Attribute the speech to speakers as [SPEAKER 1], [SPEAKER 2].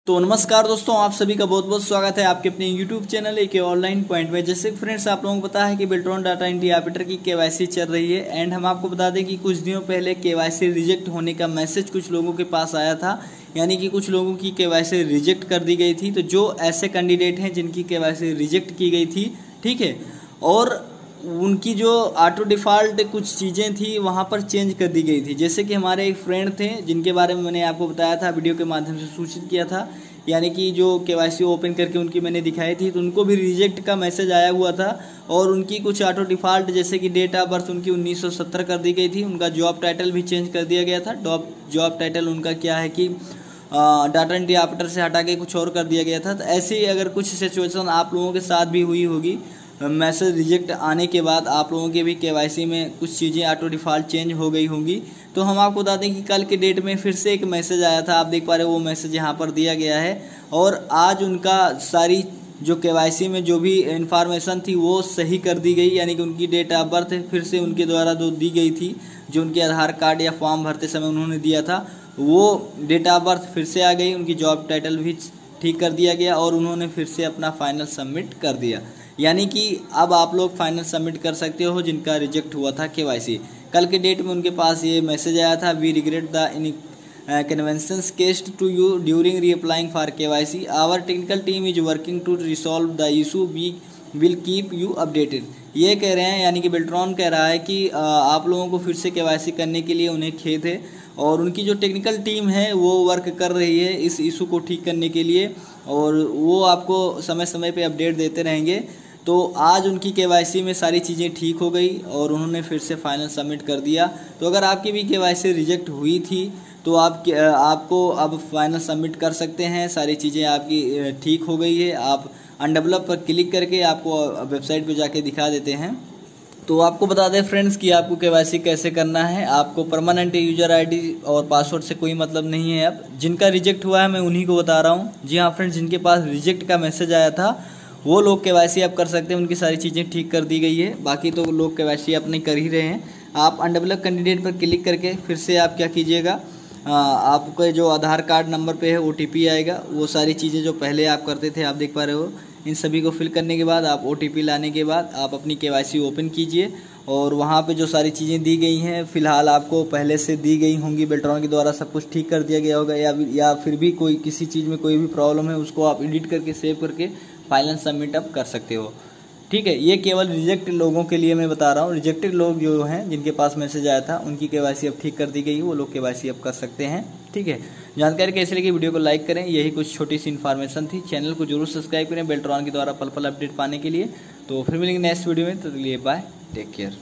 [SPEAKER 1] तो नमस्कार दोस्तों, आप सभी का बहुत बहुत स्वागत है आपके अपने YouTube चैनल एक ऑनलाइन पॉइंट में। जैसे फ्रेंड्स आप लोगों को पता है कि बिल्ट्रॉन डाटा एंट्री ऑपरेटर की केवाईसी चल रही है एंड हम आपको बता दें कि कुछ दिनों पहले केवाईसी रिजेक्ट होने का मैसेज कुछ लोगों के पास आया था, यानी कि कुछ लोगों की केवाईसी रिजेक्ट कर दी गई थी। तो जो ऐसे कैंडिडेट हैं जिनकी केवाईसी रिजेक्ट की गई थी, ठीक है, और उनकी जो ऑटो डिफ़ॉल्ट कुछ चीज़ें थी वहाँ पर चेंज कर दी गई थी। जैसे कि हमारे एक फ्रेंड थे जिनके बारे में मैंने आपको बताया था, वीडियो के माध्यम से सूचित किया था, यानी कि जो केवाईसी ओपन करके उनकी मैंने दिखाई थी, तो उनको भी रिजेक्ट का मैसेज आया हुआ था और उनकी कुछ ऑटो डिफ़ॉल्ट जैसे कि डेट ऑफ बर्थ उनकी 1970 कर दी गई थी। उनका जॉब टाइटल भी चेंज कर दिया गया था। जॉब टाइटल उनका क्या है कि डाटा एंट्री ऑपरेटर से हटा के कुछ और कर दिया गया था। तो ऐसे ही अगर कुछ सिचुएशन आप लोगों के साथ भी हुई होगी, मैसेज रिजेक्ट आने के बाद आप लोगों के भी केवाईसी में कुछ चीज़ें ऑटो डिफ़ॉल्ट चेंज हो गई होंगी, तो हम आपको बता दें कि कल के डेट में फिर से एक मैसेज आया था। आप देख पा रहे हो वो मैसेज यहाँ पर दिया गया है और आज उनका सारी जो केवाईसी में जो भी इंफॉर्मेशन थी वो सही कर दी गई, यानी कि उनकी डेट ऑफ बर्थ फिर से उनके द्वारा जो दी गई थी, जो उनके आधार कार्ड या फॉर्म भरते समय उन्होंने दिया था, वो डेट ऑफ बर्थ फिर से आ गई। उनकी जॉब टाइटल भी ठीक कर दिया गया और उन्होंने फिर से अपना फाइनल सबमिट कर दिया, यानी कि अब आप लोग फाइनल सबमिट कर सकते हो जिनका रिजेक्ट हुआ था केवाईसी। कल के डेट में उनके पास ये मैसेज आया था, we regret the inconvenience caused to you during reapplying for KYC, our technical team is working to resolve the issue, we will keep you updated. ये कह रहे हैं, यानी कि बिल्ट्रॉन कह रहा है कि आप लोगों को फिर से केवाईसी करने के लिए उन्हें खेद है और उनकी जो टेक्निकल टीम है वो वर्क कर रही है इस इशू को ठीक करने के लिए और वो आपको समय समय पे अपडेट देते रहेंगे। तो आज उनकी केवाईसी में सारी चीज़ें ठीक हो गई और उन्होंने फिर से फाइनल सबमिट कर दिया। तो अगर आपकी भी केवाईसी रिजेक्ट हुई थी तो आपको अब फाइनल सबमिट कर सकते हैं। सारी चीज़ें आपकी ठीक हो गई है। आप अनडेवलप पर क्लिक करके आपको वेबसाइट पर जाके दिखा देते हैं। तो आपको बता दें फ्रेंड्स कि आपको केवाईसी कैसे करना है। आपको परमानेंट यूजर आईडी और पासवर्ड से कोई मतलब नहीं है। अब जिनका रिजेक्ट हुआ है मैं उन्हीं को बता रहा हूँ। जी हाँ फ्रेंड्स, जिनके पास रिजेक्ट का मैसेज आया था वो लोग केवाईसी अब कर सकते हैं, उनकी सारी चीज़ें ठीक कर दी गई है। बाकी तो लोग केवाईसी अपने कर ही रहे हैं। आप अनडेवलप कैंडिडेट पर क्लिक करके फिर से आप क्या कीजिएगा, आपके जो आधार कार्ड नंबर पे है OTP आएगा, वो सारी चीज़ें जो पहले आप करते थे आप देख पा रहे हो, इन सभी को फिल करने के बाद आप OTP लाने के बाद आप अपनी केवाईसी ओपन कीजिए और वहाँ पे जो सारी चीज़ें दी गई हैं फ़िलहाल आपको पहले से दी गई होंगी, बिल्ट्रॉन के द्वारा सब कुछ ठीक कर दिया गया होगा, या फिर भी कोई किसी चीज़ में कोई भी प्रॉब्लम है उसको आप एडिट करके सेव करके फाइनल सबमिट अप कर सकते हो। ठीक है, ये केवल रिजेक्ट लोगों के लिए मैं बता रहा हूँ। रिजेक्टेड लोग जो हैं जिनके पास मैसेज आया था उनकी केवाईसी अब ठीक कर दी गई है, वो लोग केवाईसी अब कर सकते हैं। ठीक है, जानकारी कैसे लगी वीडियो को लाइक करें। यही कुछ छोटी सी इन्फॉर्मेशन थी। चैनल को जरूर सब्सक्राइब करें बिल्ट्रॉन के द्वारा पल पल अपडेट पाने के लिए। तो फिर मिलेंगे नेक्स्ट वीडियो में, तो लिए बाय, टेक केयर।